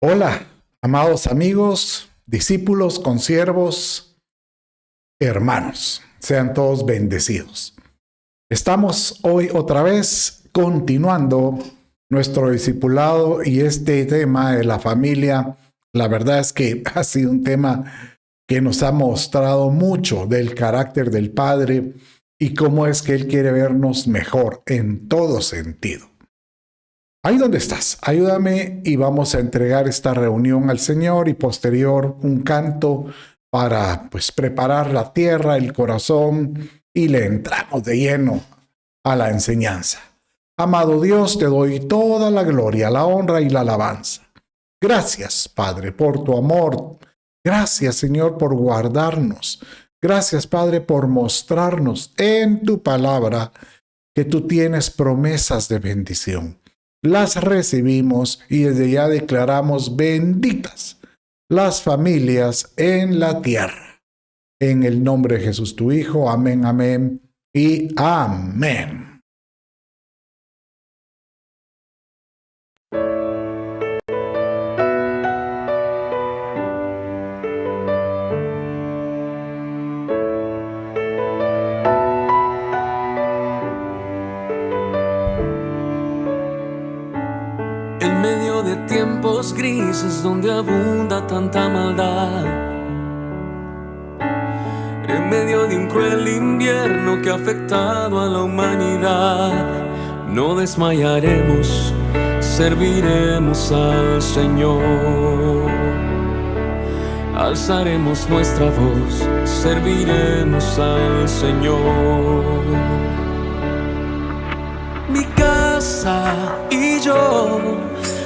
Hola, amados amigos, discípulos, consiervos, hermanos, sean todos bendecidos. Estamos hoy otra vez continuando nuestro discipulado y este tema de la familia, la verdad es que ha sido un tema que nos ha mostrado mucho del carácter del Padre y cómo es que Él quiere vernos mejor en todo sentido. Ahí donde estás, ayúdame y vamos a entregar esta reunión al Señor y posterior un canto para preparar la tierra, el corazón y le entramos de lleno a la enseñanza. Amado Dios, te doy toda la gloria, la honra y la alabanza. Gracias, Padre, por tu amor. Gracias, Señor, por guardarnos. Gracias, Padre, por mostrarnos en tu palabra que tú tienes promesas de bendición. Las recibimos y desde ya declaramos benditas las familias en la tierra. En el nombre de Jesús tu Hijo, amén, amén y amén. En medio de tiempos grises donde abunda tanta maldad, en medio de un cruel invierno que ha afectado a la humanidad, no desmayaremos, serviremos al Señor. Alzaremos nuestra voz, serviremos al Señor. Mi casa y yo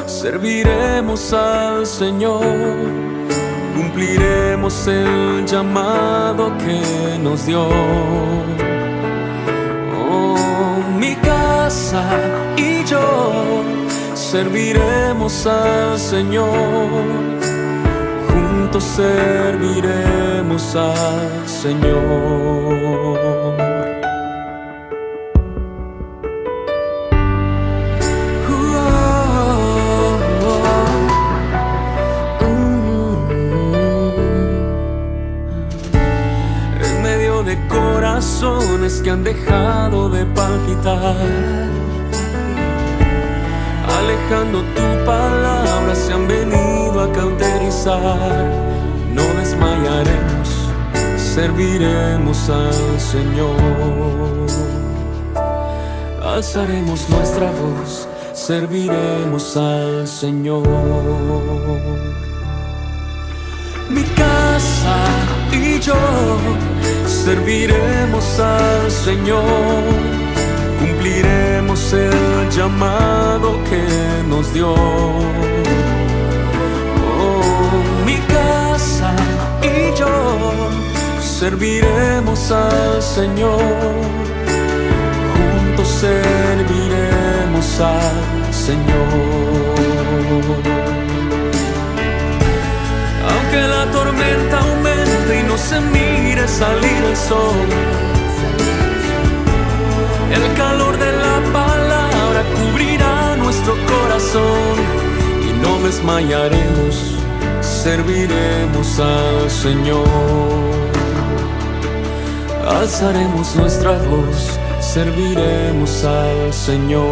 serviremos al Señor, cumpliremos el llamado que nos dio. Oh, mi casa y yo serviremos al Señor, juntos serviremos al Señor. Corazones que han dejado de palpitar, alejando tu palabra, se han venido a cauterizar. No desmayaremos, serviremos al Señor. Alzaremos nuestra voz, serviremos al Señor. Mi casa y yo serviremos al Señor, cumpliremos el llamado que nos dio. Oh, mi casa y yo serviremos al Señor, juntos serviremos al Señor. Aunque la tormenta aumente y no se mire salir el sol, el calor de la palabra cubrirá nuestro corazón y no desmayaremos, serviremos al Señor. Alzaremos nuestra voz, serviremos al Señor.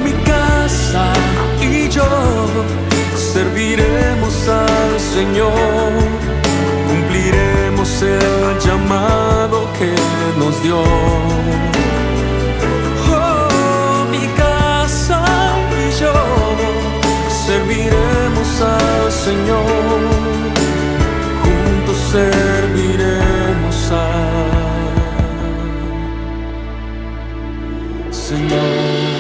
Mi casa y yo serviremos al Señor, cumpliremos el llamado que nos dio. Oh, mi casa y yo serviremos al Señor, juntos serviremos al Señor.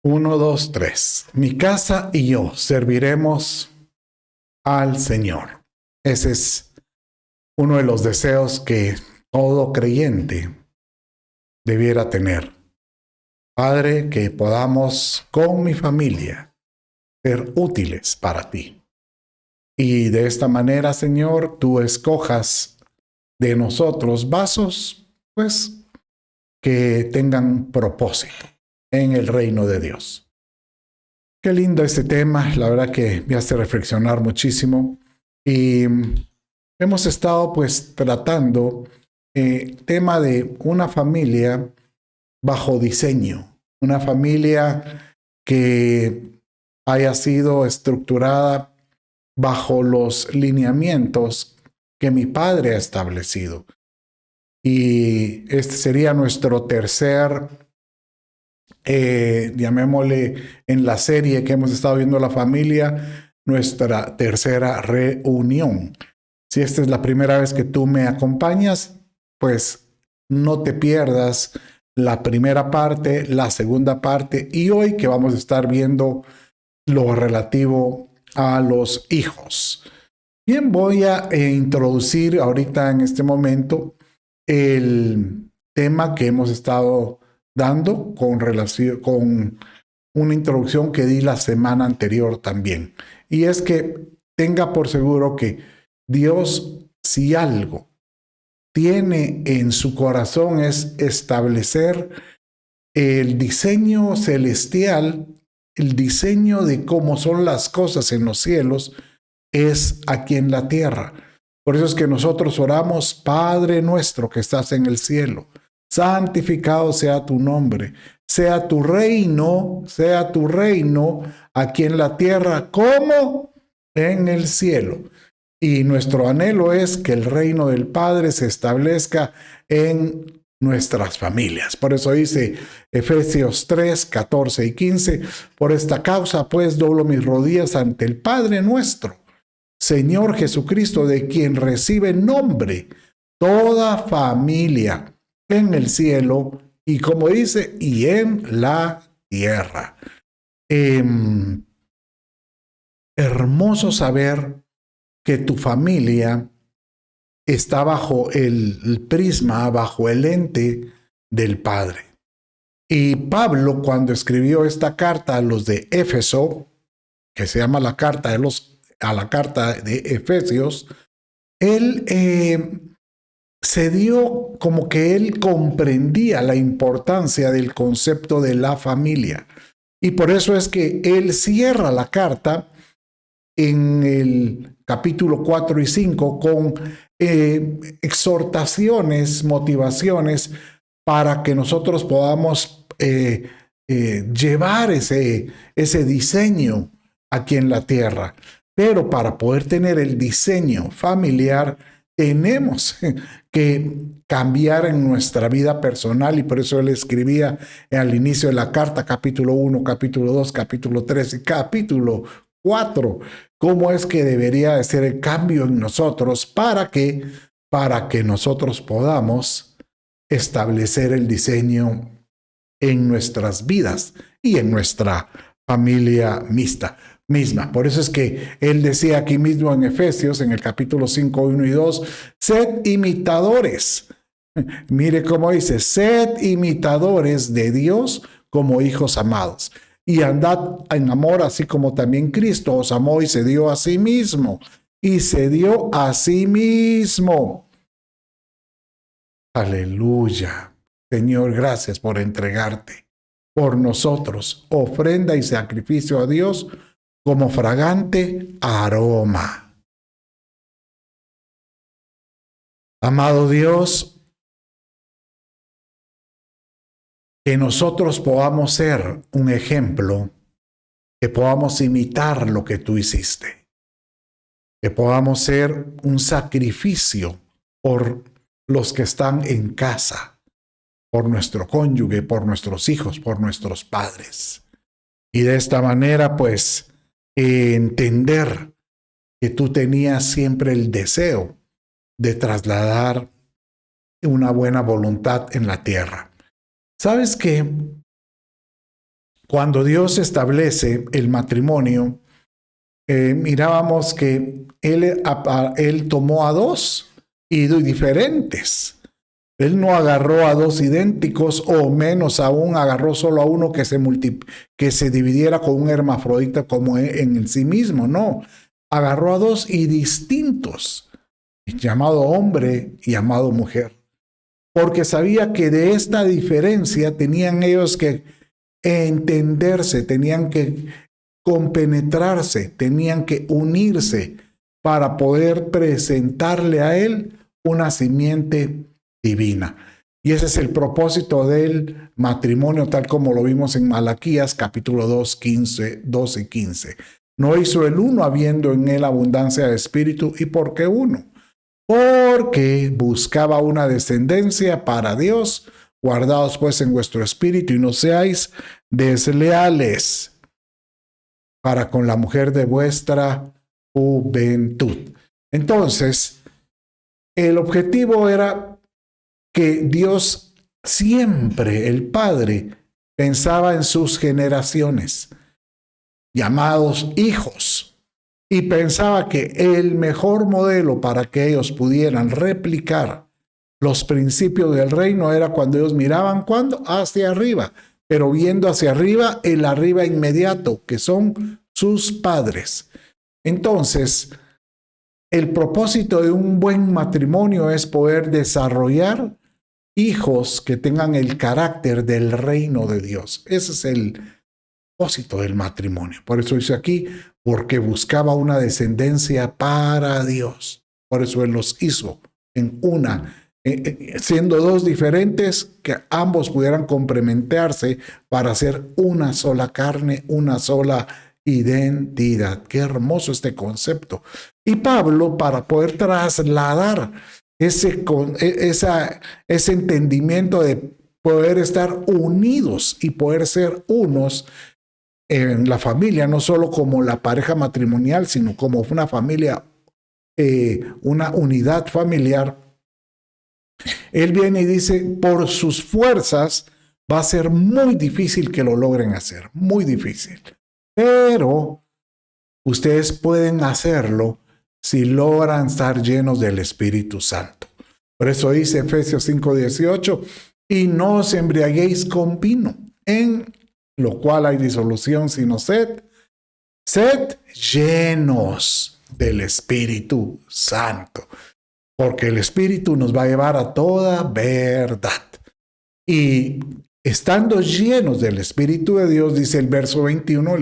Uno, dos, tres. Mi casa y yo serviremos al Señor. Ese es uno de los deseos que todo creyente debiera tener. Padre, que podamos con mi familia ser útiles para ti. Y de esta manera, Señor, tú escojas de nosotros vasos, pues, que tengan propósito en el reino de Dios. Qué lindo este tema, la verdad que me hace reflexionar muchísimo. Y hemos estado pues tratando tema de una familia bajo diseño, una familia que haya sido estructurada bajo los lineamientos que mi padre ha establecido. Y este sería nuestro tercer, llamémosle en la serie que hemos estado viendo la familia, nuestra tercera reunión. Si esta es la primera vez que tú me acompañas, pues no te pierdas la primera parte, la segunda parte y hoy que vamos a estar viendo lo relativo a los hijos. Bien, voy a introducir ahorita en este momento el tema que hemos estado dando con relación con una introducción que di la semana anterior también. Y es que tenga por seguro que Dios, si algo tiene en su corazón, es establecer el diseño celestial, el diseño de cómo son las cosas en los cielos, es aquí en la tierra. Por eso es que nosotros oramos, Padre nuestro que estás en el cielo, santificado sea tu nombre, sea tu reino aquí en la tierra como en el cielo. Y nuestro anhelo es que el reino del Padre se establezca en nuestras familias. Por eso dice Efesios 3, 14 y 15, por esta causa pues doblo mis rodillas ante el Padre nuestro, Señor Jesucristo, de quien recibe nombre toda familia en el cielo y como dice, y en la tierra. Hermoso saber que tu familia está bajo el prisma, bajo el lente del Padre. Y Pablo, cuando escribió esta carta a los de Éfeso, que se llama la carta de Efesios, él se dio como que él comprendía la importancia del concepto de la familia. Y por eso es que él cierra la carta en el capítulo 4 y 5 con exhortaciones, motivaciones para que nosotros podamos llevar ese diseño aquí en la tierra. Pero para poder tener el diseño familiar, tenemos que cambiar en nuestra vida personal y por eso él escribía al inicio de la carta, capítulo 1, capítulo 2, capítulo 3 y capítulo 4, cómo es que debería de ser el cambio en nosotros para que nosotros podamos establecer el diseño en nuestras vidas y en nuestra familia misma. Por eso es que él decía aquí mismo en Efesios, en el capítulo 5, 1 y 2, sed imitadores. Mire cómo dice, sed imitadores de Dios como hijos amados. Y andad en amor, así como también Cristo os amó y se dio a sí mismo. Y se dio a sí mismo. Aleluya. Señor, gracias por entregarte por nosotros, ofrenda y sacrificio a Dios como fragante aroma. Amado Dios, que nosotros podamos ser un ejemplo, que podamos imitar lo que tú hiciste, que podamos ser un sacrificio por los que están en casa, por nuestro cónyuge, por nuestros hijos, por nuestros padres. Y de esta manera, pues, entender que tú tenías siempre el deseo de trasladar una buena voluntad en la tierra. ¿Sabes qué? Cuando Dios establece el matrimonio, mirábamos que él tomó a dos y diferentes. Él no agarró a dos idénticos, o menos aún agarró solo a uno que se dividiera con un hermafrodita como en sí mismo. No, agarró a dos y distintos, llamado hombre y llamado mujer, porque sabía que de esta diferencia tenían ellos que entenderse, tenían que compenetrarse, tenían que unirse para poder presentarle a él una simiente divina. Y ese es el propósito del matrimonio, tal como lo vimos en Malaquías capítulo 2, 12 y 15. No hizo el uno habiendo en él abundancia de espíritu. ¿Y por qué uno? Porque buscaba una descendencia para Dios. Guardaos pues en vuestro espíritu y no seáis desleales para con la mujer de vuestra juventud. Entonces, el objetivo era que Dios siempre, el Padre, pensaba en sus generaciones, llamados hijos, y pensaba que el mejor modelo para que ellos pudieran replicar los principios del reino era cuando ellos miraban, ¿cuándo? Hacia arriba, pero viendo hacia arriba, el arriba inmediato, que son sus padres. Entonces, el propósito de un buen matrimonio es poder desarrollar hijos que tengan el carácter del reino de Dios. Ese es el propósito del matrimonio. Por eso dice aquí, porque buscaba una descendencia para Dios. Por eso Él los hizo en una, siendo dos diferentes, que ambos pudieran complementarse para hacer una sola carne, una sola identidad. Qué hermoso este concepto. Y Pablo, para poder trasladar ese entendimiento de poder estar unidos y poder ser unos en la familia, no solo como la pareja matrimonial, sino como una familia, una unidad familiar, él viene y dice, por sus fuerzas va a ser muy difícil que lo logren hacer, muy difícil. Pero ustedes pueden hacerlo si logran estar llenos del Espíritu Santo. Por eso dice Efesios 5:18, y no os embriaguéis con vino, en lo cual hay disolución, sino sed llenos del Espíritu Santo, porque el Espíritu nos va a llevar a toda verdad. Y estando llenos del Espíritu de Dios, dice el verso 21,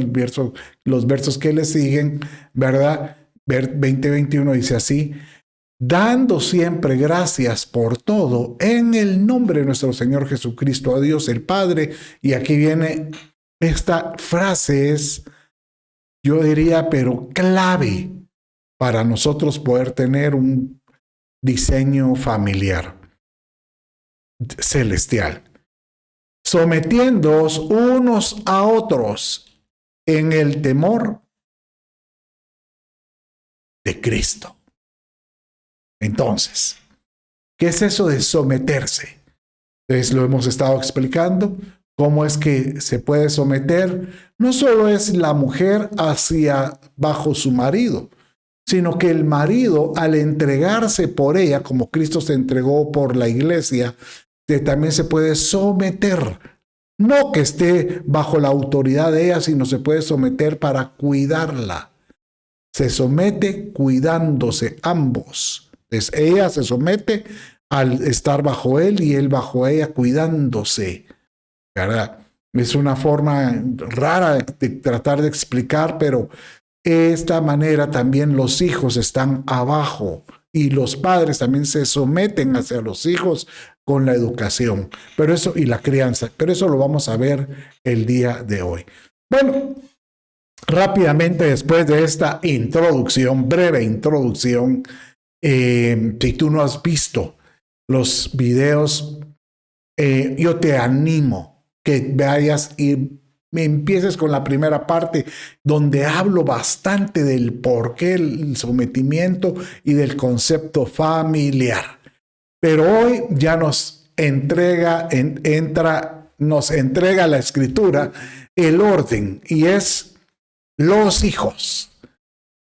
los versos que le siguen, ¿verdad? 20-21 dice así, dando siempre gracias por todo en el nombre de nuestro Señor Jesucristo, a Dios el Padre. Y aquí viene esta frase, es, yo diría, pero clave para nosotros poder tener un diseño familiar celestial. Sometiéndoos unos a otros en el temor de Cristo. Entonces, ¿qué es eso de someterse? Entonces lo hemos estado explicando, cómo es que se puede someter. No solo es la mujer bajo su marido, sino que el marido, al entregarse por ella, como Cristo se entregó por la iglesia, también se puede someter. No que esté bajo la autoridad de ella, sino se puede someter para cuidarla. Se somete cuidándose ambos. Entonces ella se somete al estar bajo él y él bajo ella cuidándose, ¿verdad? Es una forma rara de tratar de explicar, pero de esta manera también los hijos están abajo y los padres también se someten hacia los hijos con la educación, pero eso y la crianza, pero eso lo vamos a ver el día de hoy. Bueno, rápidamente después de esta introducción, breve introducción, si tú no has visto los videos, yo te animo que vayas y me empieces con la primera parte donde hablo bastante del porqué, el sometimiento y del concepto familiar. Pero hoy ya nos entrega la Escritura el orden y es los hijos.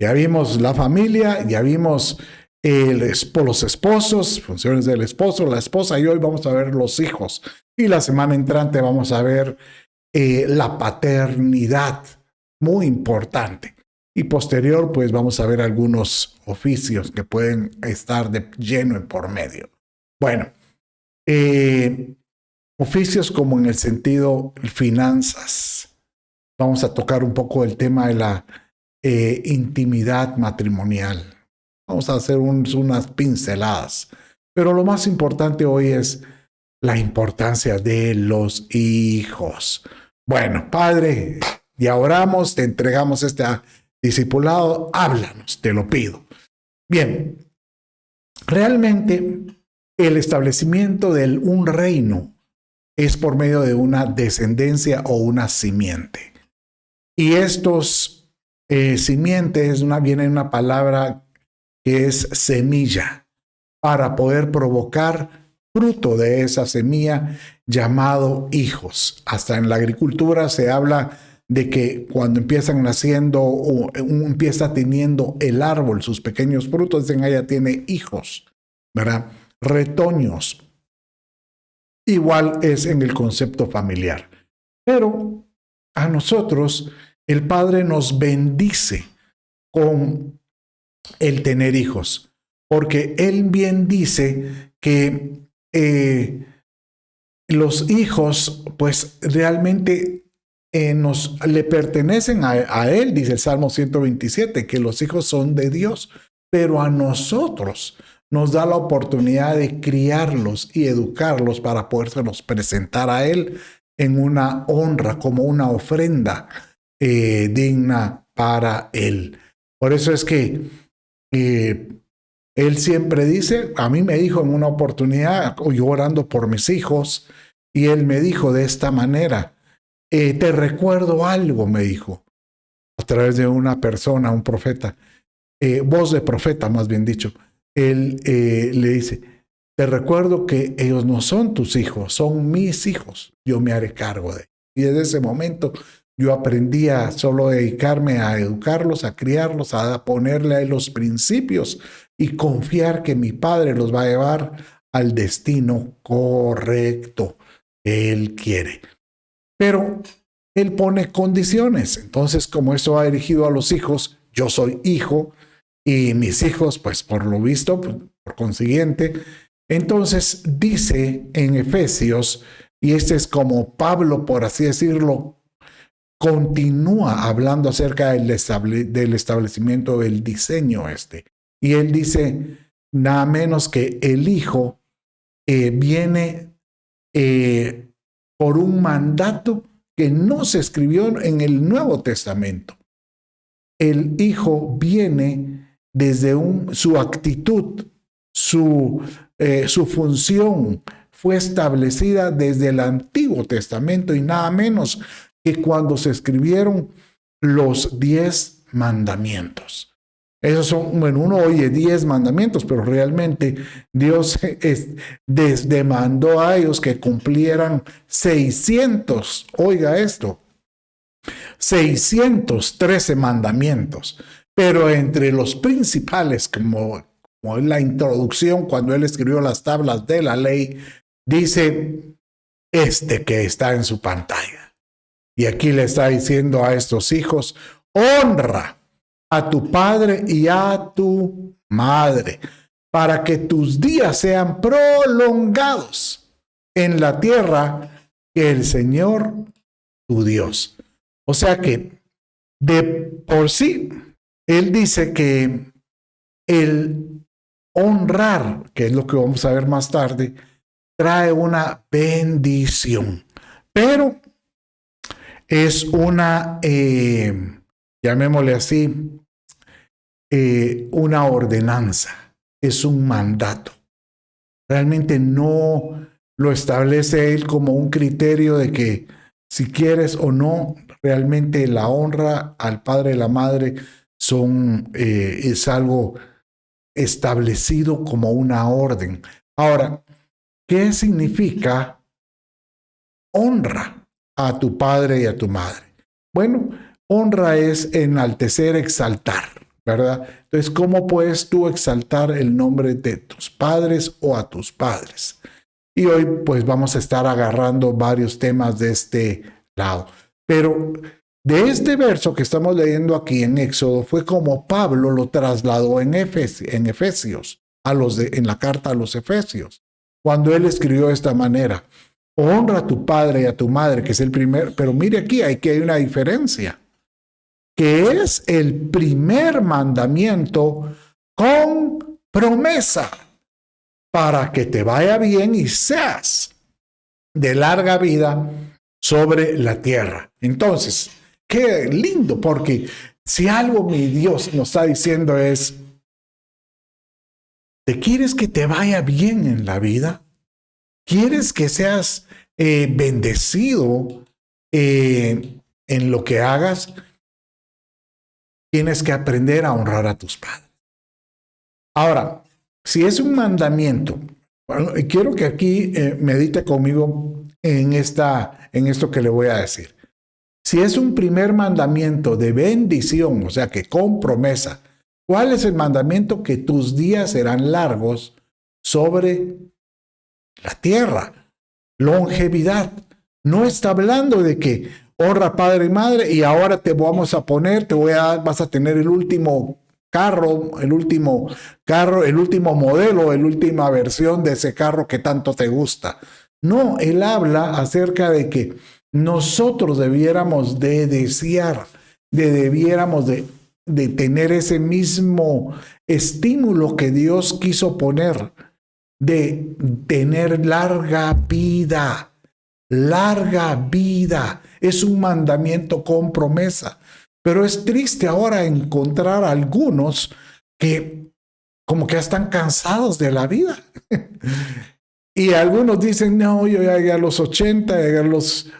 Ya vimos la familia, ya vimos los esposos, funciones del esposo, la esposa, y hoy vamos a ver los hijos. Y la semana entrante vamos a ver la paternidad, muy importante. Y posterior, pues vamos a ver algunos oficios que pueden estar de lleno en por medio. Bueno, oficios como en el sentido finanzas. Vamos a tocar un poco el tema de la intimidad matrimonial. Vamos a hacer unas pinceladas. Pero lo más importante hoy es la importancia de los hijos. Bueno, Padre, ya oramos, te entregamos este discipulado, háblanos, te lo pido. Bien, realmente el establecimiento de un reino es por medio de una descendencia o una simiente. Y estos simientes, viene una palabra que es semilla, para poder provocar fruto de esa semilla llamado hijos. Hasta en la agricultura se habla de que cuando empiezan naciendo o empieza teniendo el árbol sus pequeños frutos, dicen, ya tiene hijos, ¿verdad? Retoños. Igual es en el concepto familiar. Pero a nosotros el Padre nos bendice con el tener hijos, porque Él bien dice que los hijos pues realmente le pertenecen a Él, dice el Salmo 127, que los hijos son de Dios, pero a nosotros nos da la oportunidad de criarlos y educarlos para podérselos presentar a Él en una honra, como una ofrenda digna para Él. Por eso es que Él siempre dice, a mí me dijo en una oportunidad, yo orando por mis hijos, y Él me dijo de esta manera, te recuerdo algo, me dijo, a través de una persona, un profeta, voz de profeta más bien dicho. Él le dice, te recuerdo que ellos no son tus hijos, son mis hijos, yo me haré cargo de ellos. Y desde ese momento yo aprendí a solo dedicarme a educarlos, a criarlos, a ponerle a los principios y confiar que mi Padre los va a llevar al destino correcto que Él quiere. Pero Él pone condiciones. Entonces, como esto va dirigido a los hijos, yo soy hijo y mis hijos, pues por lo visto, por consiguiente, entonces dice en Efesios, y este es como Pablo, por así decirlo, continúa hablando acerca del establecimiento del diseño Y él dice, nada menos que el Hijo viene por un mandato que no se escribió en el Nuevo Testamento. El Hijo viene desde su actitud, su función fue establecida desde el Antiguo Testamento y nada menos que cuando se escribieron los 10 mandamientos. Esos son, bueno, uno oye 10 mandamientos, pero realmente Dios demandó a ellos que cumplieran 600, oiga esto, 613 mandamientos. Pero entre los principales, como en la introducción, cuando él escribió las tablas de la ley, dice que está en su pantalla. Y aquí le está diciendo a estos hijos, honra a tu padre y a tu madre, para que tus días sean prolongados en la tierra que el Señor, tu Dios. O sea que de por sí, Él dice que el honrar, que es lo que vamos a ver más tarde, trae una bendición. Pero es una, llamémosle así, una ordenanza, es un mandato. Realmente no lo establece Él como un criterio de que si quieres o no, realmente la honra al padre y la madre es algo establecido como una orden. Ahora, ¿qué significa honra a tu padre y a tu madre? Bueno, honra es enaltecer, exaltar. ¿verdad? Entonces, ¿cómo puedes tú exaltar el nombre de tus padres o a tus padres? Y hoy pues vamos a estar agarrando varios temas de este lado. Pero de este verso que estamos leyendo aquí en Éxodo fue como Pablo lo trasladó en Efesios, en la carta a los Efesios, cuando él escribió de esta manera: honra a tu padre y a tu madre, que es el primer, pero mire aquí, hay una diferencia, que es el primer mandamiento con promesa, para que te vaya bien y seas de larga vida sobre la tierra. Entonces, qué lindo, porque si algo mi Dios nos está diciendo es: ¿te quieres que te vaya bien en la vida? ¿Quieres que seas bendecido en lo que hagas? Tienes que aprender a honrar a tus padres. Ahora, si es un mandamiento, bueno, quiero que aquí medite conmigo en esto que le voy a decir. Si es un primer mandamiento de bendición, o sea que con promesa, ¿cuál es el mandamiento? Que tus días serán largos sobre la tierra. Longevidad. No está hablando de que honra padre y madre y ahora te vamos a poner, vas a tener el último carro, el último modelo, la última versión de ese carro que tanto te gusta. No, él habla acerca de que nosotros debiéramos de desear, debiéramos de tener ese mismo estímulo que Dios quiso poner, de tener larga vida. Larga vida. Es un mandamiento con promesa. Pero es triste ahora encontrar a algunos que como que ya están cansados de la vida. Y algunos dicen: no, yo ya llegué a los 80,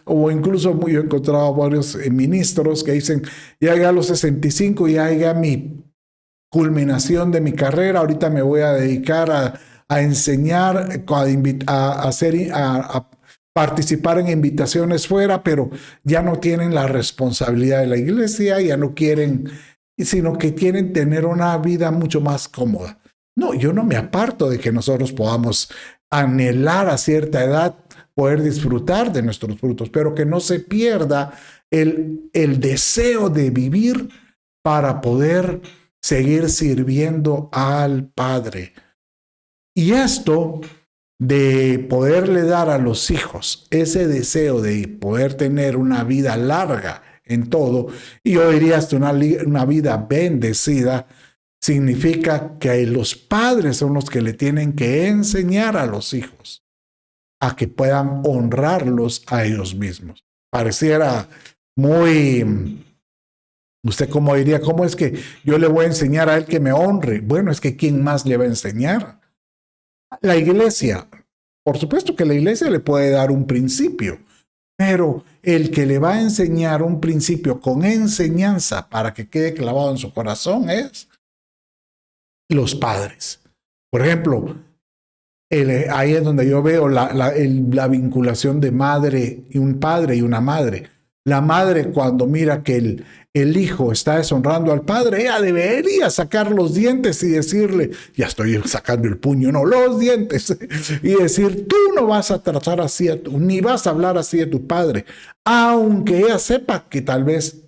o incluso yo he encontrado varios ministros que dicen: ya llegué a los 65, ya llegué a mi culminación de mi carrera, ahorita me voy a dedicar a enseñar, a participar en invitaciones fuera, pero ya no tienen la responsabilidad de la iglesia, ya no quieren, sino que quieren tener una vida mucho más cómoda. No, yo no me aparto de que nosotros podamos anhelar a cierta edad poder disfrutar de nuestros frutos, pero que no se pierda el deseo de vivir para poder seguir sirviendo al Padre. Y esto de poderle dar a los hijos ese deseo de poder tener una vida larga en todo, y yo diría hasta una vida bendecida, significa que los padres son los que le tienen que enseñar a los hijos a que puedan honrarlos a ellos mismos. Pareciera muy... ¿Usted cómo diría? ¿Cómo es que yo le voy a enseñar a él que me honre? Bueno, es que ¿quién más le va a enseñar? La iglesia. Por supuesto que la iglesia le puede dar un principio, pero el que le va a enseñar un principio con enseñanza para que quede clavado en su corazón es los padres. Por ejemplo, ahí es donde yo veo la vinculación de madre y un padre y una madre. La madre, cuando mira que el hijo está deshonrando al padre, ella debería sacar los dientes y decirle: ya estoy sacando el puño, no, los dientes, y decir: tú no vas a tratar así, ni vas a hablar así de tu padre, aunque ella sepa que tal vez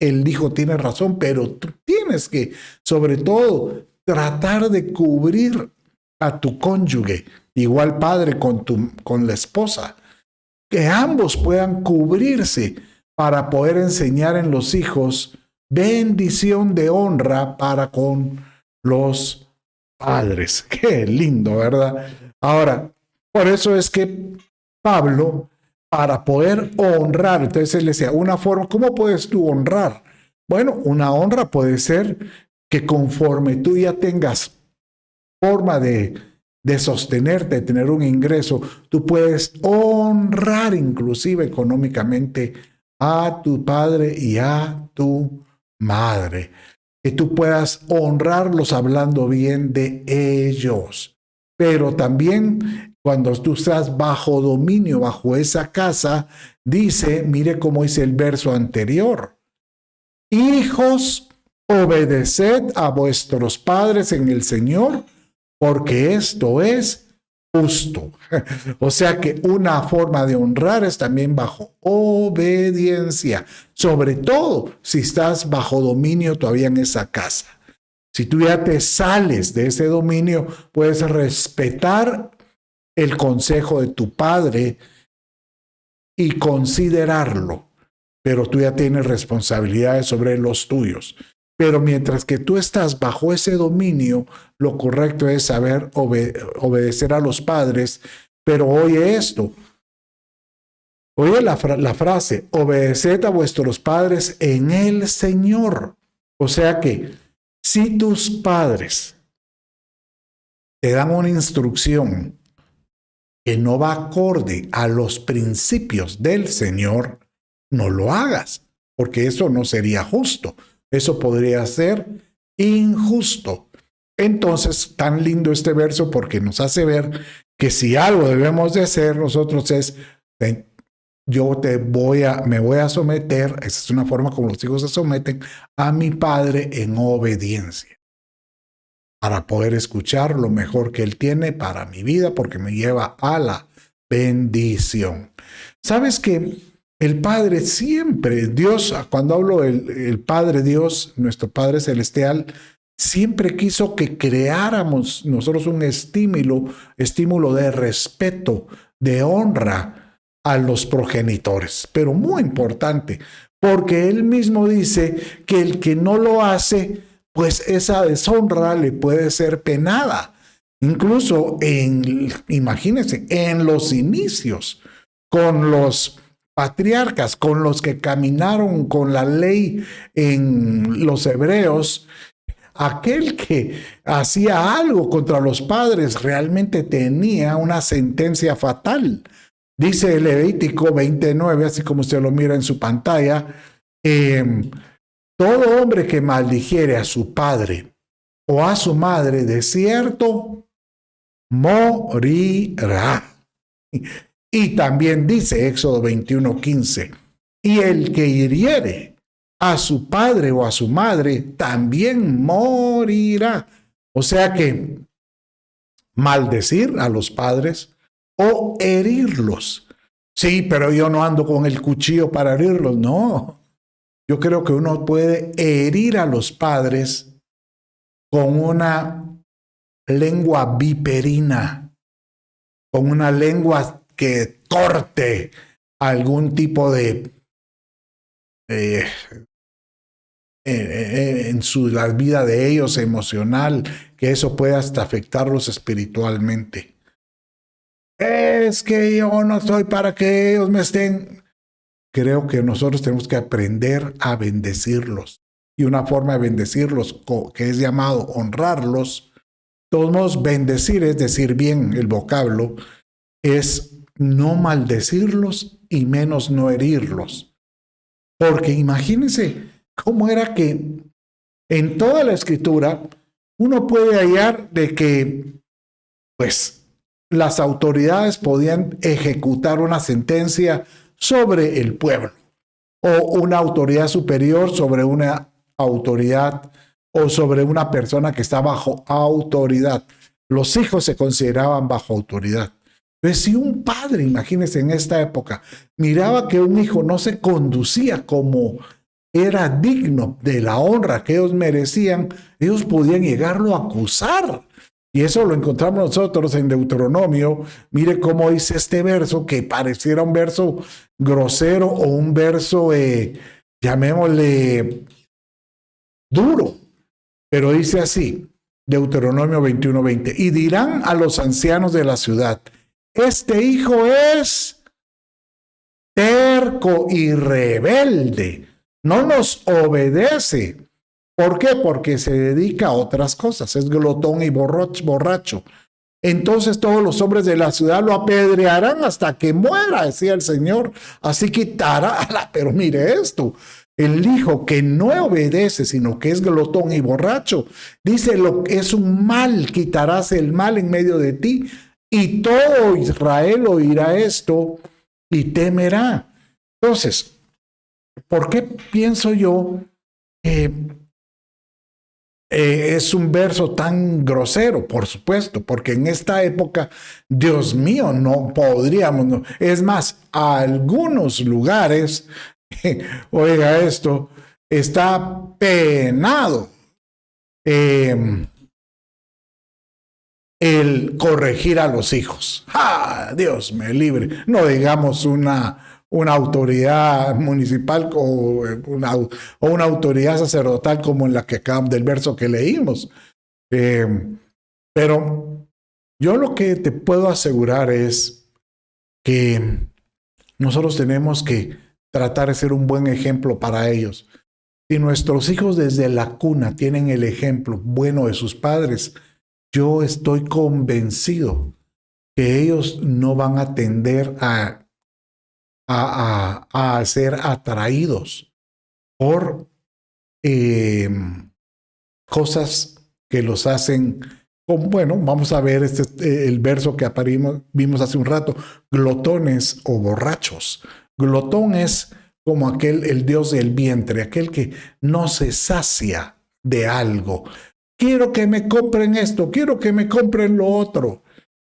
el hijo tiene razón, pero tú tienes que, sobre todo, tratar de cubrir a tu cónyuge, igual padre con la esposa, que ambos puedan cubrirse para poder enseñar en los hijos bendición de honra para con los padres. Qué lindo, ¿verdad? Ahora, por eso es que Pablo, para poder honrar, entonces él decía, una forma, ¿cómo puedes tú honrar? Bueno, una honra puede ser que conforme tú ya tengas forma de sostenerte, de tener un ingreso, tú puedes honrar inclusive económicamente a tu padre y a tu madre. Que tú puedas honrarlos hablando bien de ellos. Pero también cuando tú estás bajo dominio, bajo esa casa, dice, mire cómo dice el verso anterior: hijos, obedeced a vuestros padres en el Señor, porque esto es justo. O sea que una forma de honrar es también bajo obediencia, sobre todo si estás bajo dominio todavía en esa casa. Si tú ya te sales de ese dominio, puedes respetar el consejo de tu padre y considerarlo, pero tú ya tienes responsabilidades sobre los tuyos. Pero mientras que tú estás bajo ese dominio, lo correcto es saber obedecer a los padres. Pero oye esto, oye la frase, obedeced a vuestros padres en el Señor. O sea que si tus padres te dan una instrucción que no va acorde a los principios del Señor, no lo hagas, porque eso no sería justo. Eso podría ser injusto. Entonces, tan lindo este verso porque nos hace ver que si algo debemos de hacer nosotros es, yo me voy a someter, esa es una forma como los hijos se someten a mi padre en obediencia, para poder escuchar lo mejor que él tiene para mi vida, porque me lleva a la bendición. ¿Sabes qué? El Padre siempre, Dios, cuando hablo del Padre Dios, nuestro Padre Celestial, siempre quiso que creáramos nosotros un estímulo de respeto, de honra a los progenitores. Pero muy importante, porque Él mismo dice que el que no lo hace, pues esa deshonra le puede ser penada. Incluso imagínense, en los inicios, con los patriarcas, con los que caminaron con la ley en los hebreos, aquel que hacía algo contra los padres realmente tenía una sentencia fatal. Dice el Levítico 29, así como usted lo mira en su pantalla, todo hombre que maldijere a su padre o a su madre, de cierto, morirá. Y también dice Éxodo 21:15, y el que hiriere a su padre o a su madre también morirá. O sea que maldecir a los padres o herirlos. Sí, pero yo no ando con el cuchillo para herirlos. No, yo creo que uno puede herir a los padres con una lengua viperina, con una lengua que corte algún tipo de la vida de ellos emocional, que eso puede hasta afectarlos espiritualmente. Es que yo no estoy para que ellos me estén. Creo que nosotros tenemos que aprender a bendecirlos. Y una forma de bendecirlos, que es llamado honrarlos, todos modos, bendecir es decir bien el vocablo, es no maldecirlos y menos no herirlos. Porque imagínense cómo era que en toda la escritura uno puede hallar de que pues las autoridades podían ejecutar una sentencia sobre el pueblo o una autoridad superior sobre una autoridad o sobre una persona que está bajo autoridad. Los hijos se consideraban bajo autoridad. Entonces, si un padre, imagínense en esta época, miraba que un hijo no se conducía como era digno de la honra que ellos merecían, ellos podían llegarlo a acusar. Y eso lo encontramos nosotros en Deuteronomio. Mire cómo dice este verso, que pareciera un verso grosero o un verso, llamémosle, duro. Pero dice así, Deuteronomio 21:20, y dirán a los ancianos de la ciudad, este hijo es terco y rebelde, no nos obedece. ¿Por qué? Porque se dedica a otras cosas, es glotón y borracho. Entonces todos los hombres de la ciudad lo apedrearán hasta que muera, decía el Señor. Así quitará, pero mire esto, el hijo que no obedece, sino que es glotón y borracho, dice, es un mal, quitarás el mal en medio de ti, y todo Israel oirá esto y temerá. Entonces, ¿por qué pienso yo que Es un verso tan grosero, por supuesto, porque en esta época, Dios mío, no podríamos, no. Es más, a algunos lugares, oiga esto, está penado el corregir a los hijos. ¡Ah! Dios me libre. No digamos una autoridad municipal o una autoridad sacerdotal como en la que acabamos del verso que leímos. Pero yo lo que te puedo asegurar es que nosotros tenemos que tratar de ser un buen ejemplo para ellos. Si nuestros hijos desde la cuna tienen el ejemplo bueno de sus padres, yo estoy convencido que ellos no van a tender a ser atraídos por cosas que los hacen, bueno, vamos a ver el verso que vimos hace un rato, glotones o borrachos. Glotón es como el dios del vientre, aquel que no se sacia de algo. Quiero que me compren esto, quiero que me compren lo otro.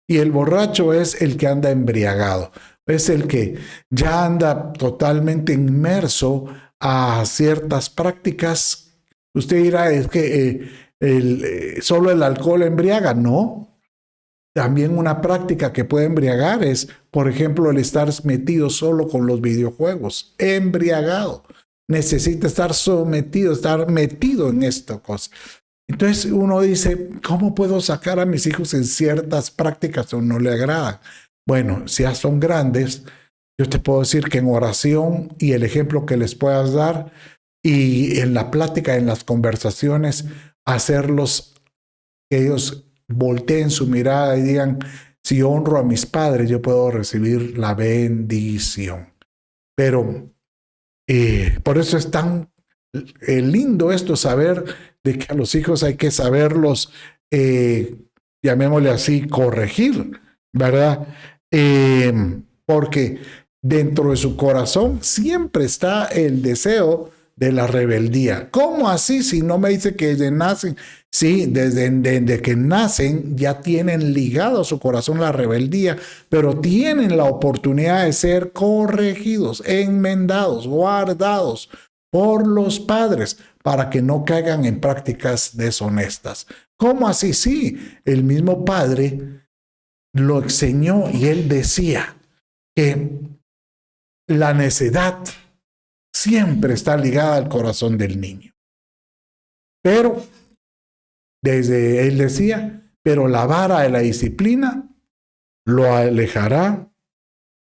Y el borracho es el que anda embriagado, es el que ya anda totalmente inmerso a ciertas prácticas. Usted dirá, es que solo el alcohol embriaga. No. También una práctica que puede embriagar es, por ejemplo, el estar metido solo con los videojuegos. Embriagado. Necesita estar sometido, estar metido en esta cosa. Entonces uno dice, ¿cómo puedo sacar a mis hijos en ciertas prácticas que no le agradan? Bueno, si ya son grandes, yo te puedo decir que en oración y el ejemplo que les puedas dar y en la plática, en las conversaciones, hacerlos que ellos volteen su mirada y digan, si honro a mis padres, yo puedo recibir la bendición. Pero por eso es tan lindo esto, saber de que a los hijos hay que saberlos, llamémosle así, corregir, ¿verdad? Porque dentro de su corazón siempre está el deseo de la rebeldía. ¿Cómo así? Si no me dice que desde nacen, sí, desde que nacen ya tienen ligado a su corazón la rebeldía, pero tienen la oportunidad de ser corregidos, enmendados, guardados por los padres para que no caigan en prácticas deshonestas. ¿Cómo así? Sí, el mismo padre lo enseñó y él decía que la necedad siempre está ligada al corazón del niño. Pero, desde él decía, pero la vara de la disciplina lo alejará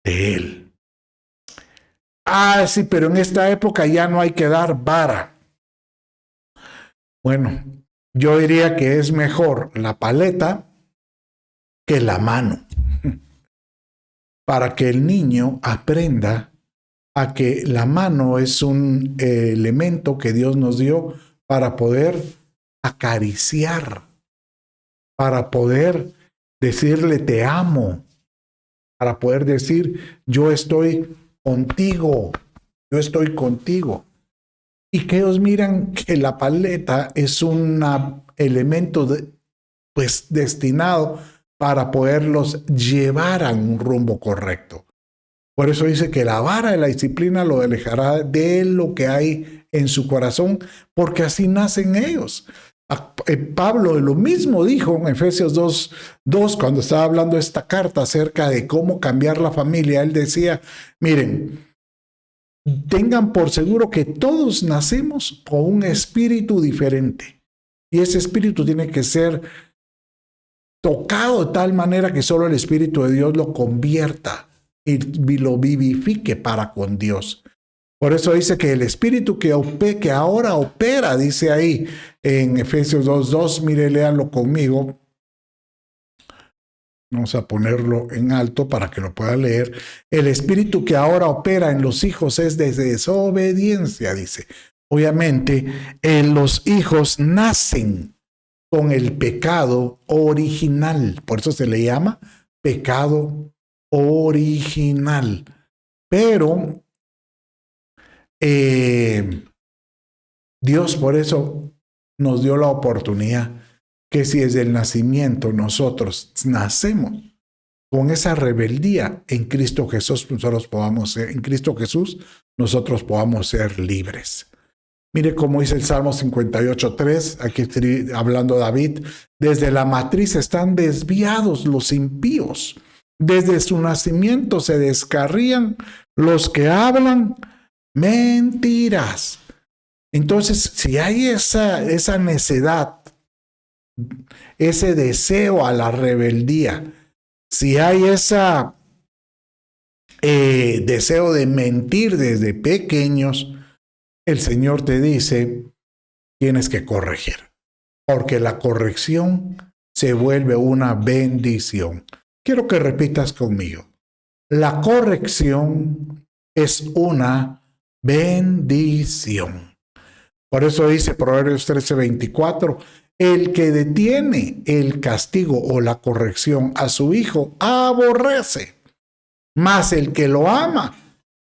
de él. Ah, sí, pero en esta época ya no hay que dar vara. Bueno, yo diría que es mejor la paleta que la mano, para que el niño aprenda a que la mano es un elemento que Dios nos dio para poder acariciar, para poder decirle te amo, para poder decir yo estoy contigo, yo estoy contigo. Y que ellos miran que la paleta es un elemento pues destinado para poderlos llevar a un rumbo correcto. Por eso dice que la vara de la disciplina lo alejará de lo que hay en su corazón, porque así nacen ellos. Pablo lo mismo dijo en Efesios 2, cuando estaba hablando esta carta acerca de cómo cambiar la familia. Él decía, miren, tengan por seguro que todos nacemos con un espíritu diferente. Y ese espíritu tiene que ser tocado de tal manera que solo el Espíritu de Dios lo convierta y lo vivifique para con Dios. Por eso dice que el espíritu que ahora opera, dice ahí en Efesios 2:2, mire, léanlo conmigo. Vamos a ponerlo en alto para que lo pueda leer. El espíritu que ahora opera en los hijos es de desobediencia, dice. Obviamente, los hijos nacen con el pecado original. Por eso se le llama pecado original. Pero Dios por eso nos dio la oportunidad que si desde el nacimiento nosotros nacemos con esa rebeldía en Cristo Jesús, nosotros podamos ser libres. Mire cómo dice el Salmo 58:3, aquí hablando David, desde la matriz están desviados los impíos, desde su nacimiento se descarrían los que hablan mentiras. Entonces, si hay esa necedad, ese deseo a la rebeldía, si hay ese deseo de mentir desde pequeños, el Señor te dice, tienes que corregir, porque la corrección se vuelve una bendición. Quiero que repitas conmigo. La corrección es una bendición. Por eso dice Proverbios 13:24, el que detiene el castigo o la corrección a su hijo aborrece, mas el que lo ama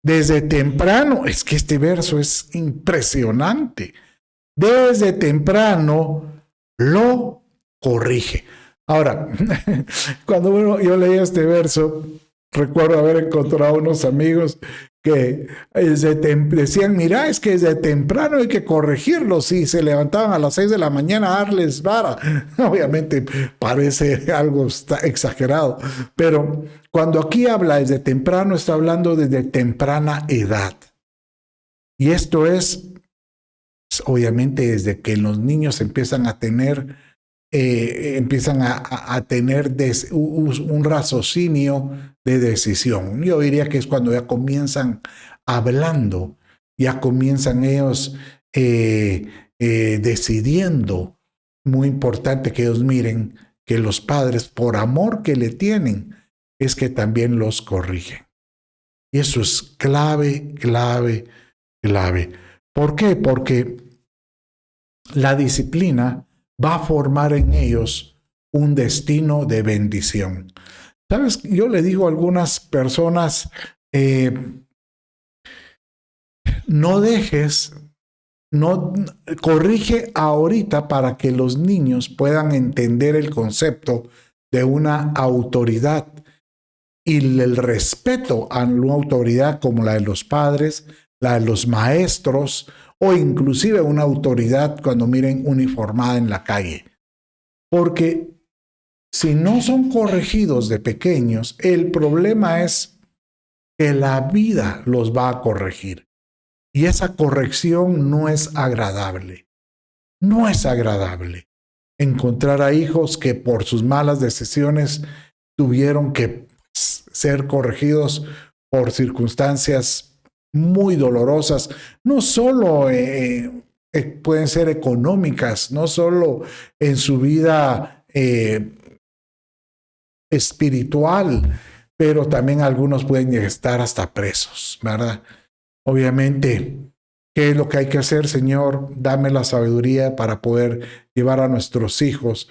desde temprano, es que este verso es impresionante, desde temprano lo corrige. Ahora, cuando yo leía este verso, recuerdo haber encontrado unos amigos que decían, mira, es que desde temprano hay que corregirlos, y se levantaban a las 6 de la mañana a darles vara. Obviamente parece algo exagerado, pero cuando aquí habla desde temprano, está hablando desde temprana edad. Y esto es, obviamente, desde que los niños empiezan a tener un raciocinio de decisión. Yo diría que es cuando ya comienzan hablando, ya comienzan ellos decidiendo. Muy importante que ellos miren que los padres, por amor que le tienen, es que también los corrigen. Y eso es clave, clave, clave. ¿Por qué? Porque la disciplina va a formar en ellos un destino de bendición. ¿Sabes? Yo le digo a algunas personas, corrige ahorita para que los niños puedan entender el concepto de una autoridad y el respeto a una autoridad como la de los padres, la de los maestros, o inclusive una autoridad cuando miren uniformada en la calle. Porque si no son corregidos de pequeños, el problema es que la vida los va a corregir. Y esa corrección no es agradable. No es agradable encontrar a hijos que por sus malas decisiones tuvieron que ser corregidos por circunstancias muy dolorosas, no solo pueden ser económicas, no solo en su vida espiritual, pero también algunos pueden estar hasta presos, ¿verdad? Obviamente, ¿qué es lo que hay que hacer, Señor? Dame la sabiduría para poder llevar a nuestros hijos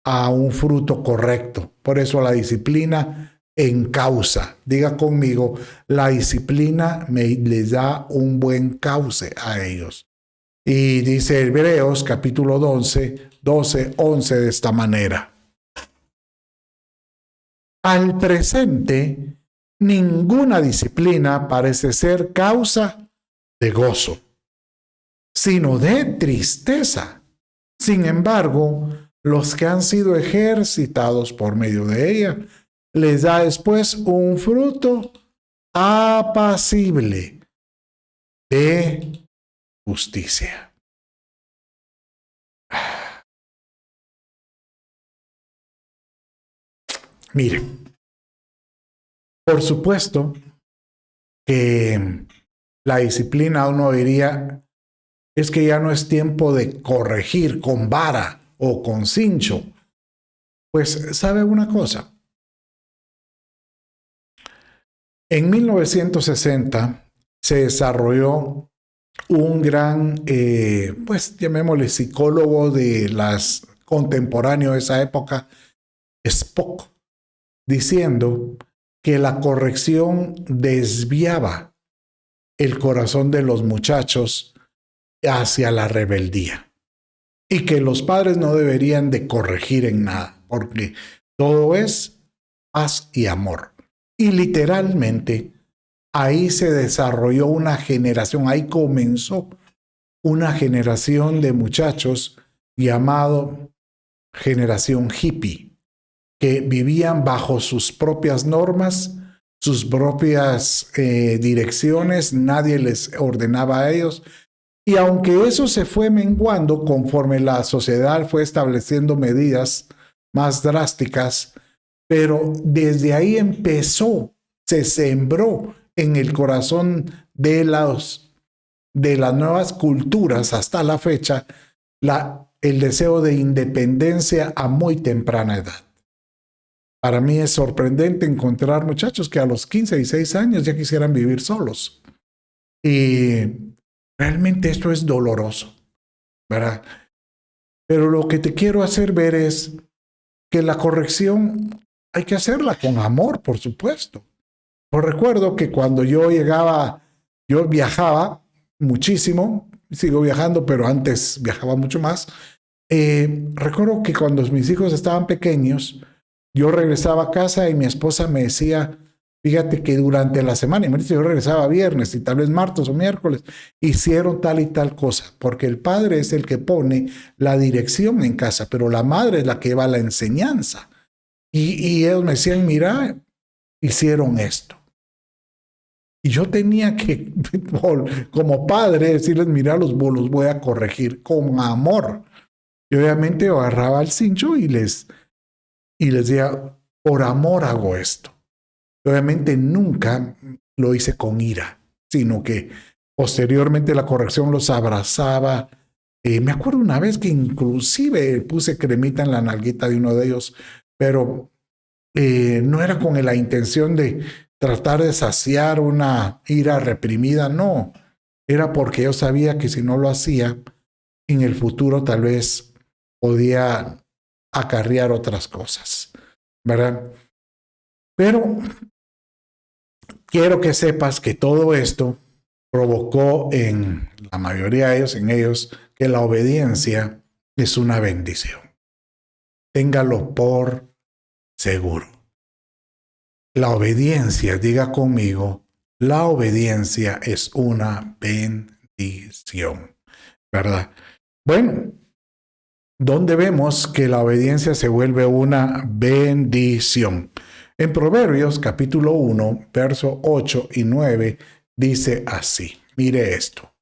a un fruto correcto. Por eso la disciplina encausa. Diga conmigo, la disciplina les da un buen cauce a ellos. Y dice Hebreos capítulo 11 de esta manera. Al presente, ninguna disciplina parece ser causa de gozo, sino de tristeza. Sin embargo, los que han sido ejercitados por medio de ella, les da después un fruto apacible de justicia. Miren, por supuesto que la disciplina, uno diría, es que ya no es tiempo de corregir con vara o con cincho. Pues, ¿sabe una cosa? En 1960 se desarrolló un gran, pues llamémosle psicólogo de las contemporáneo de esa época, Spock, diciendo que la corrección desviaba el corazón de los muchachos hacia la rebeldía. y que los padres no deberían de corregir en nada, porque todo es paz y amor. Y literalmente ahí se desarrolló una generación, ahí comenzó una generación de muchachos llamado generación hippie, que vivían bajo sus propias normas, sus propias direcciones, nadie les ordenaba a ellos. Y aunque eso se fue menguando conforme la sociedad fue estableciendo medidas más drásticas, pero desde ahí empezó, se sembró en el corazón de las nuevas culturas hasta la fecha el deseo de independencia a muy temprana edad. Para mí es sorprendente encontrar muchachos que a los 15 y 16 años ya quisieran vivir solos. Y realmente esto es doloroso, ¿verdad? Pero lo que te quiero hacer ver es que la corrección hay que hacerla con amor, por supuesto. Yo recuerdo que cuando yo viajaba muchísimo, sigo viajando, pero antes viajaba mucho más. Recuerdo que cuando mis hijos estaban pequeños, yo regresaba a casa y mi esposa me decía, fíjate que durante la semana, y yo regresaba viernes y tal vez martes o miércoles, hicieron tal y tal cosa, porque el padre es el que pone la dirección en casa, pero la madre es la que lleva la enseñanza. Y ellos me decían, mira, hicieron esto. Y yo tenía que, como padre, decirles, mira, los voy a corregir con amor. Y obviamente yo agarraba el cincho y les decía, por amor hago esto. Obviamente nunca lo hice con ira, sino que posteriormente la corrección los abrazaba. Me acuerdo una vez que inclusive puse cremita en la nalguita de uno de ellos, pero no era con la intención de tratar de saciar una ira reprimida, no. Era porque yo sabía que si no lo hacía, en el futuro tal vez podía acarrear otras cosas, ¿verdad? Pero quiero que sepas que todo esto provocó en la mayoría de ellos, en ellos, que la obediencia es una bendición. Téngalo por seguro. La obediencia, diga conmigo, la obediencia es una bendición, ¿verdad? Bueno, ¿dónde vemos que la obediencia se vuelve una bendición? En Proverbios capítulo 1, verso 8 y 9, dice así, mire esto.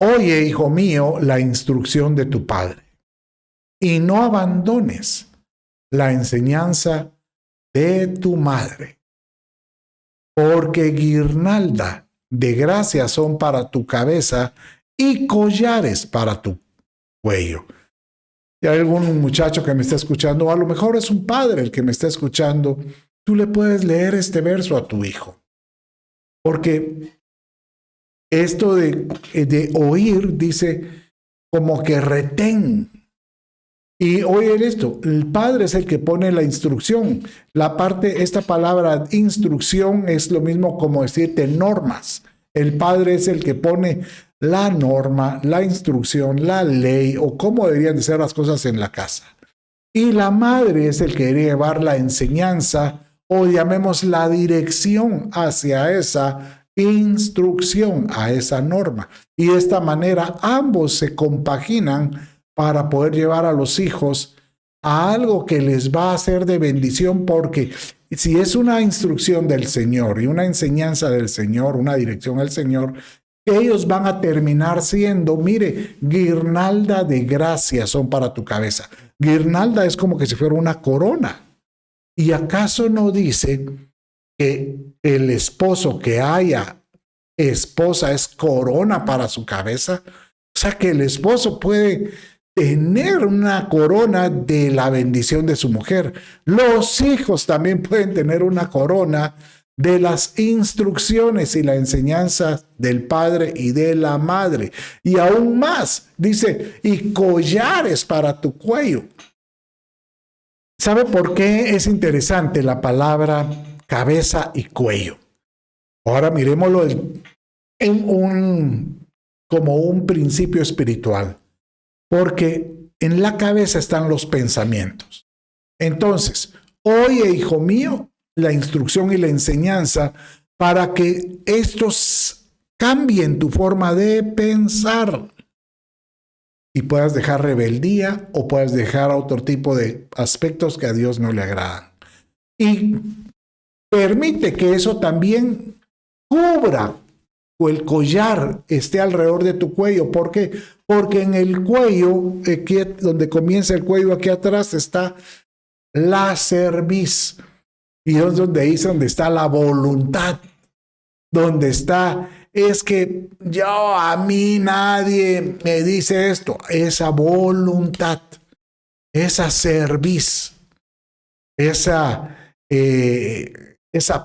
Oye, hijo mío, la instrucción de tu padre, y no abandones la enseñanza de tu madre, porque guirnalda de gracia son para tu cabeza y collares para tu cuello. Y hay algún muchacho que me está escuchando, o a lo mejor es un padre el que me está escuchando, tú le puedes leer este verso a tu hijo. Porque esto de oír dice como que retén. Y oye esto, el padre es el que pone la instrucción. Esta palabra instrucción es lo mismo como decirte normas. El padre es el que pone la norma, la instrucción, la ley o cómo deberían de ser las cosas en la casa. Y la madre es el que debe llevar la enseñanza o llamemos la dirección hacia esa instrucción, a esa norma. Y de esta manera ambos se compaginan para poder llevar a los hijos a algo que les va a ser de bendición, porque si es una instrucción del Señor y una enseñanza del Señor, una dirección del Señor, ellos van a terminar siendo, mire, guirnalda de gracia son para tu cabeza. Guirnalda es como que si fuera una corona. ¿Y acaso no dice que el esposo que haya esposa es corona para su cabeza? O sea que el esposo puede tener una corona de la bendición de su mujer. Los hijos también pueden tener una corona de las instrucciones y la enseñanza del padre y de la madre. Y aún más, dice, y collares para tu cuello. ¿Sabe por qué es interesante la palabra cabeza y cuello? Ahora miremoslo en como un principio espiritual, porque en la cabeza están los pensamientos. Entonces, oye, hijo mío, la instrucción y la enseñanza para que estos cambien tu forma de pensar y puedas dejar rebeldía o puedas dejar otro tipo de aspectos que a Dios no le agradan. Y permite que eso también cubra o el collar esté alrededor de tu cuello. ¿Por qué? Porque en el cuello, aquí, donde comienza el cuello, aquí atrás está la cerviz. Y es donde dice, donde está la voluntad. Donde está, es que yo, a mí nadie me dice esto. Esa voluntad, esa cerviz, esa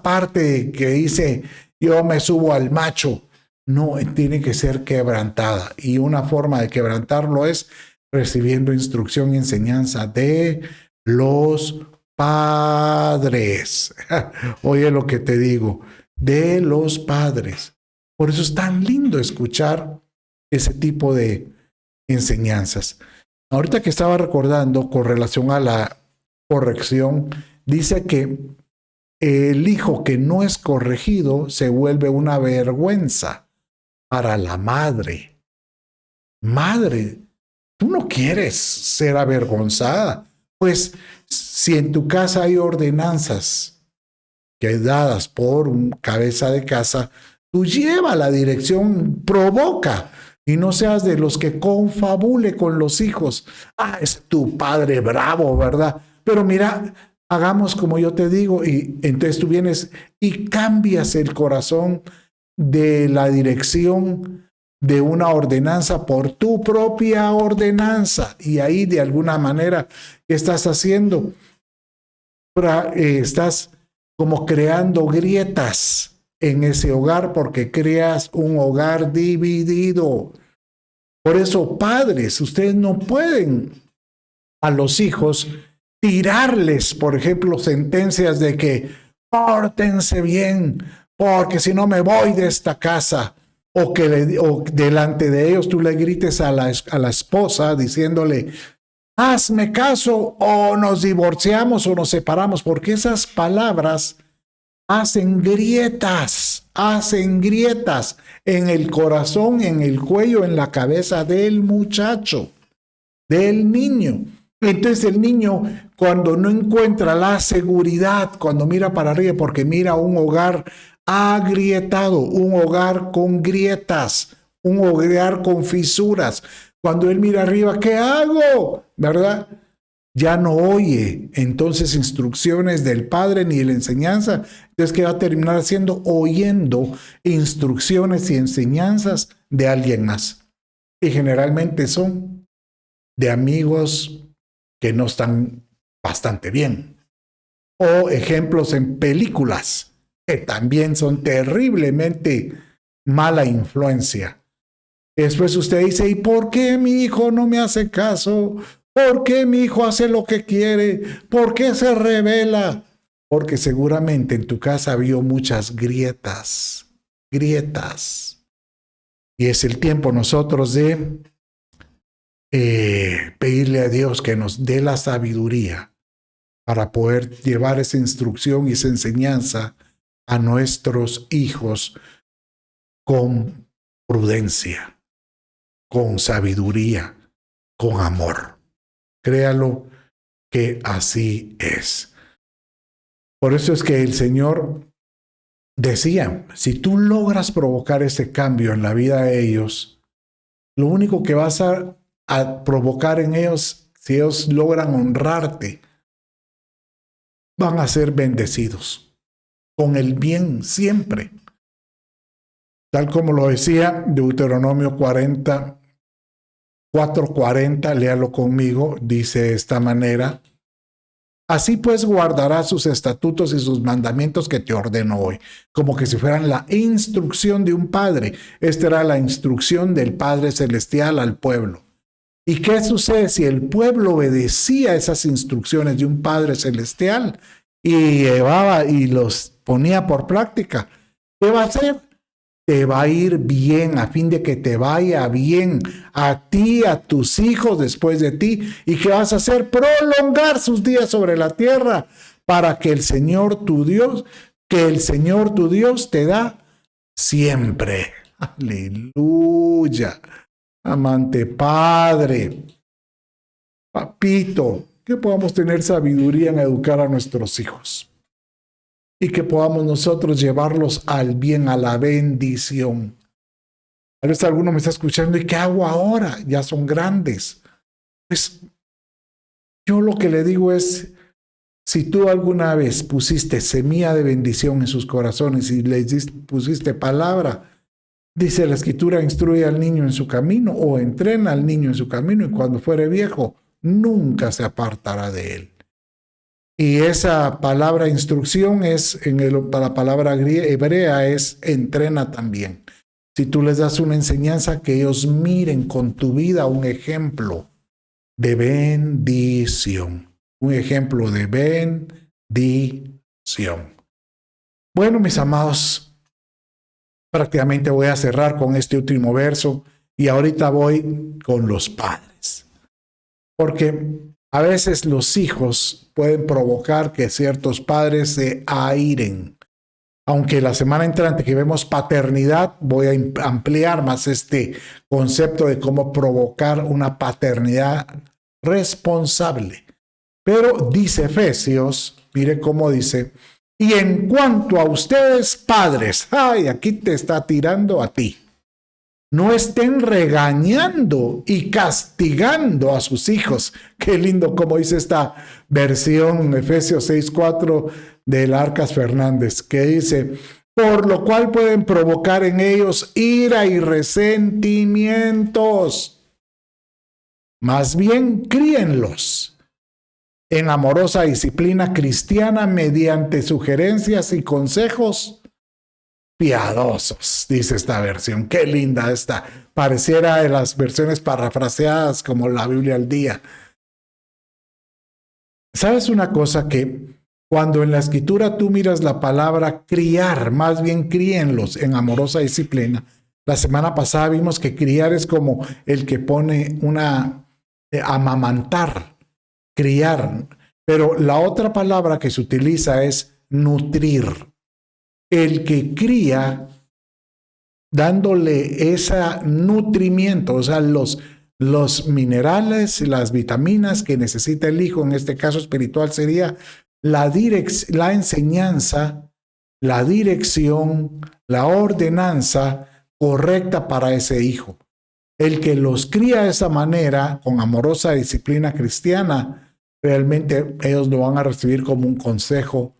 parte que dice, yo me subo al macho, no, tiene que ser quebrantada. Y una forma de quebrantarlo es recibiendo instrucción y enseñanza de los padres. Oye lo que te digo, de los padres. Por eso es tan lindo escuchar ese tipo de enseñanzas. Ahorita que estaba recordando con relación a la corrección, dice que el hijo que no es corregido se vuelve una vergüenza para la madre. Madre, tú no quieres ser avergonzada. Pues si en tu casa hay ordenanzas que dadas por un cabeza de casa, tú lleva la dirección, provoca, y no seas de los que confabule con los hijos. Ah, es tu padre bravo, ¿verdad? Pero mira, hagamos como yo te digo, y entonces tú vienes y cambias el corazón de la dirección de una ordenanza por tu propia ordenanza. Y ahí de alguna manera, ¿qué estás haciendo? Estás como creando grietas en ese hogar porque creas un hogar dividido. Por eso, padres, ustedes no pueden a los hijos tirarles, por ejemplo, sentencias de que pórtense bien, porque si no me voy de esta casa, o que o delante de ellos tú le grites a la esposa diciéndole, hazme caso o nos divorciamos o nos separamos, porque esas palabras hacen grietas en el corazón, en el cuello, en la cabeza del muchacho, del niño. Entonces el niño, cuando no encuentra la seguridad, cuando mira para arriba, porque mira un hogar agrietado, un hogar con grietas, un hogar con fisuras, cuando él mira arriba, ¿qué hago? ¿Verdad? Ya no oye entonces instrucciones del padre ni de la enseñanza. Entonces, ¿qué va a terminar haciendo? Oyendo instrucciones y enseñanzas de alguien más. Y generalmente son de amigos que no están bastante bien. O ejemplos en películas que también son terriblemente mala influencia. Después usted dice, ¿y por qué mi hijo no me hace caso? ¿Por qué mi hijo hace lo que quiere? ¿Por qué se rebela? Porque seguramente en tu casa había muchas grietas. Y es el tiempo nosotros de pedirle a Dios que nos dé la sabiduría para poder llevar esa instrucción y esa enseñanza a nuestros hijos con prudencia, con sabiduría, con amor. Créalo que así es. Por eso es que el Señor decía, si tú logras provocar ese cambio en la vida de ellos, lo único que vas a provocar en ellos, si ellos logran honrarte, van a ser bendecidos con el bien siempre. Tal como lo decía Deuteronomio 4:40, léalo conmigo, dice de esta manera, así pues guardarás sus estatutos y sus mandamientos que te ordeno hoy, como que si fueran la instrucción de un padre. Esta era la instrucción del Padre Celestial al pueblo. ¿Y qué sucede si el pueblo obedecía esas instrucciones de un Padre Celestial y llevaba y los ponía por práctica? ¿Qué va a hacer? te va a ir bien, a fin de que te vaya bien a ti, a tus hijos después de ti, y que vas a hacer prolongar sus días sobre la tierra, para que el Señor tu Dios te da siempre. Aleluya. Amante Padre, Papito, que podamos tener sabiduría en educar a nuestros hijos y que podamos nosotros llevarlos al bien, a la bendición. A veces alguno me está escuchando, ¿y qué hago ahora? Ya son grandes. Pues yo lo que le digo es, si tú alguna vez pusiste semilla de bendición en sus corazones y les pusiste palabra, dice la Escritura, instruye al niño en su camino o entrena al niño en su camino, y cuando fuere viejo, nunca se apartará de él. Y esa palabra instrucción para la palabra hebrea es entrena también. Si tú les das una enseñanza, que ellos miren con tu vida un ejemplo de bendición. Un ejemplo de bendición. Bueno, mis amados, prácticamente voy a cerrar con este último verso y ahorita voy con los padres. Porque a veces los hijos pueden provocar que ciertos padres se airen. Aunque la semana entrante que vemos paternidad, voy a ampliar más este concepto de cómo provocar una paternidad responsable. Pero dice Efesios, mire cómo dice, y en cuanto a ustedes padres, ay, aquí te está tirando a ti. No estén regañando y castigando a sus hijos. Qué lindo como dice esta versión, Efesios 6:4 del Arcas Fernández, que dice, por lo cual pueden provocar en ellos ira y resentimientos. Más bien, críenlos en amorosa disciplina cristiana mediante sugerencias y consejos piadosos, dice esta versión. Qué linda esta. Pareciera de las versiones parafraseadas como la Biblia al día. ¿Sabes una cosa? Que cuando en la Escritura tú miras la palabra criar, más bien críenlos en amorosa disciplina. La semana pasada vimos que criar es como el que pone amamantar, criar. Pero la otra palabra que se utiliza es nutrir. El que cría dándole ese nutrimiento, o sea, los minerales, las vitaminas que necesita el hijo, en este caso espiritual, sería la enseñanza, la dirección, la ordenanza correcta para ese hijo. El que los cría de esa manera, con amorosa disciplina cristiana, realmente ellos lo van a recibir como un consejo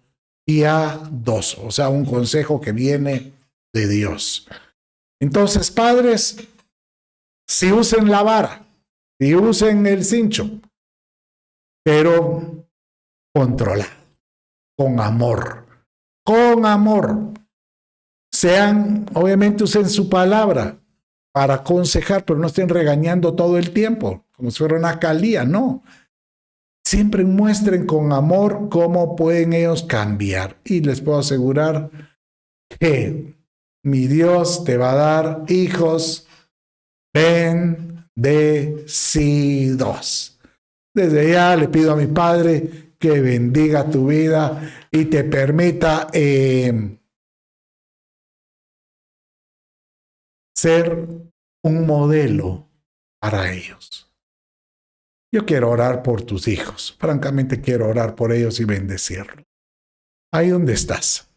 piadoso, o sea, un consejo que viene de Dios. Entonces, padres, si usen la vara, si usen el cincho, pero controlado, con amor. Obviamente usen su palabra para aconsejar, pero no estén regañando todo el tiempo, como si fuera una calía, no. Siempre muestren con amor cómo pueden ellos cambiar. Y les puedo asegurar que mi Dios te va a dar hijos bendecidos. Desde ya le pido a mi Padre que bendiga tu vida y te permita ser un modelo para ellos. Yo quiero orar por tus hijos. Francamente quiero orar por ellos y bendecirlos. Ahí donde estás,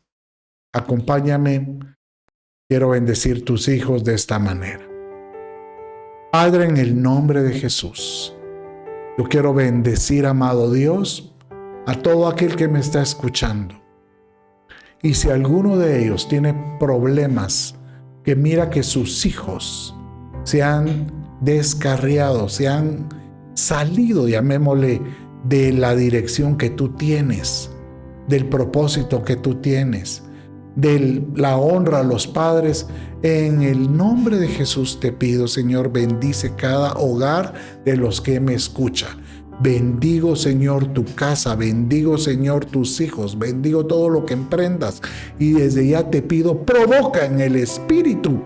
acompáñame. Quiero bendecir tus hijos de esta manera. Padre, en el nombre de Jesús, yo quiero bendecir, amado Dios, a todo aquel que me está escuchando. Y si alguno de ellos tiene problemas, que mira que sus hijos se han descarriado, se han salido, llamémosle, de la dirección que tú tienes, del propósito que tú tienes, de la honra a los padres, en el nombre de Jesús te pido, Señor, bendice cada hogar de los que me escuchan. Bendigo, Señor, tu casa, bendigo, Señor, tus hijos, bendigo todo lo que emprendas. Y desde ya te pido, provoca en el Espíritu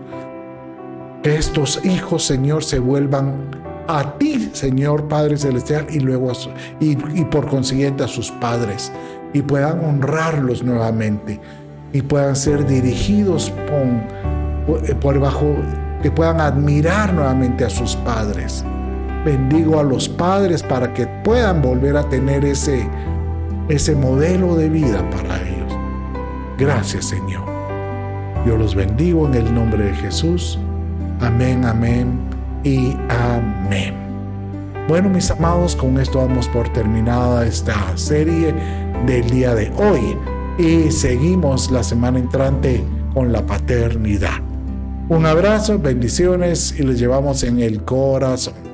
que estos hijos, Señor, se vuelvan a ti, Señor Padre Celestial, y luego y por consiguiente a sus padres, y puedan honrarlos nuevamente, y puedan ser dirigidos por bajo, que puedan admirar nuevamente a sus padres. Bendigo a los padres para que puedan volver a tener ese modelo de vida para ellos. Gracias, Señor. Yo los bendigo en el nombre de Jesús. Amén, amén y amén. Bueno, mis amados, con esto damos por terminada esta serie del día de hoy y seguimos la semana entrante con la paternidad. Un abrazo, bendiciones y les llevamos en el corazón.